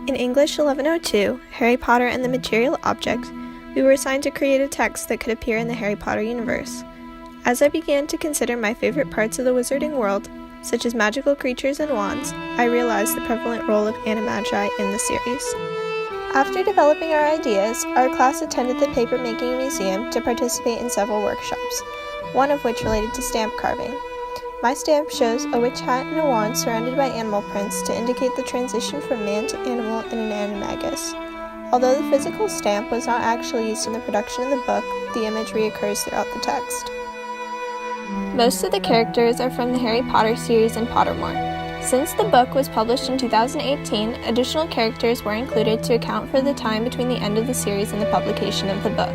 In English 1102, Harry Potter and the Material Object, we were assigned to create a text that could appear in the Harry Potter universe. As I began to consider my favorite parts of the wizarding world, such as magical creatures and wands, I realized the prevalent role of animagi in the series. After developing our ideas, our class attended the Papermaking Museum to participate in several workshops, one of which related to stamp carving. My stamp shows a witch hat and a wand surrounded by animal prints to indicate the transition from man to animal in an animagus. Although the physical stamp was not actually used in the production of the book, the image reoccurs throughout the text. Most of the characters are from the Harry Potter series in Pottermore. Since the book was published in 2018, additional characters were included to account for the time between the end of the series and the publication of the book.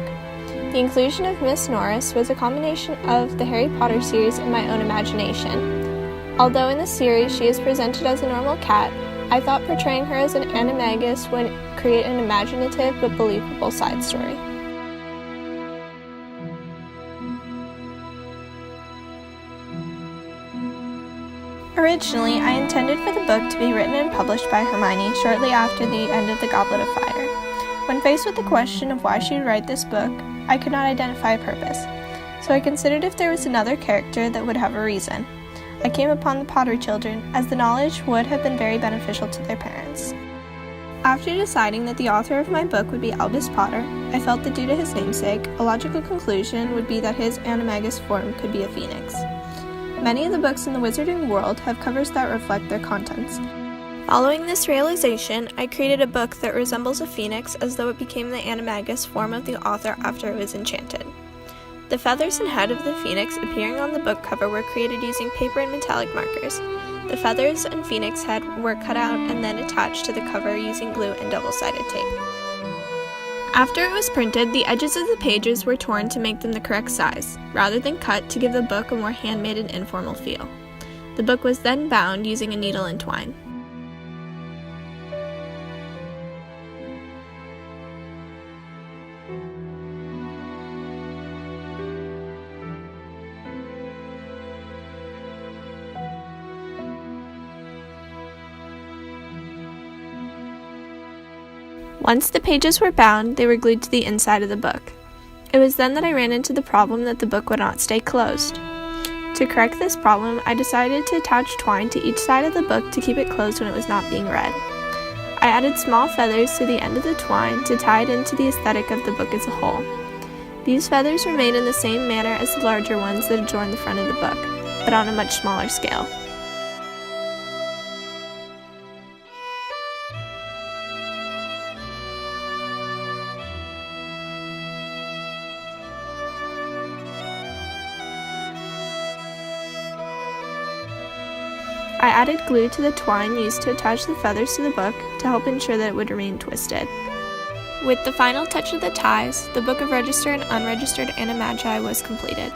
The inclusion of Miss Norris was a combination of the Harry Potter series and my own imagination. Although in the series she is presented as a normal cat, I thought portraying her as an animagus would create an imaginative but believable side story. Originally, I intended for the book to be written and published by Hermione shortly after the end of the Goblet of Fire. When faced with the question of why she would write this book, I could not identify a purpose, so I considered if there was another character that would have a reason. I came upon the Potter children, as the knowledge would have been very beneficial to their parents. After deciding that the author of my book would be Albus Potter, I felt that due to his namesake, a logical conclusion would be that his animagus form could be a phoenix. Many of the books in the wizarding world have covers that reflect their contents. Following this realization, I created a book that resembles a phoenix as though it became the animagus form of the author after it was enchanted. The feathers and head of the phoenix appearing on the book cover were created using paper and metallic markers. The feathers and phoenix head were cut out and then attached to the cover using glue and double-sided tape. After it was printed, the edges of the pages were torn to make them the correct size, rather than cut to give the book a more handmade and informal feel. The book was then bound using a needle and twine. Once the pages were bound, they were glued to the inside of the book. It was then that I ran into the problem that the book would not stay closed. To correct this problem, I decided to attach twine to each side of the book to keep it closed when it was not being read. I added small feathers to the end of the twine to tie it into the aesthetic of the book as a whole. These feathers were made in the same manner as the larger ones that adorn the front of the book, but on a much smaller scale. I added glue to the twine used to attach the feathers to the book to help ensure that it would remain twisted. With the final touch of the ties, the book of registered and unregistered animagi was completed.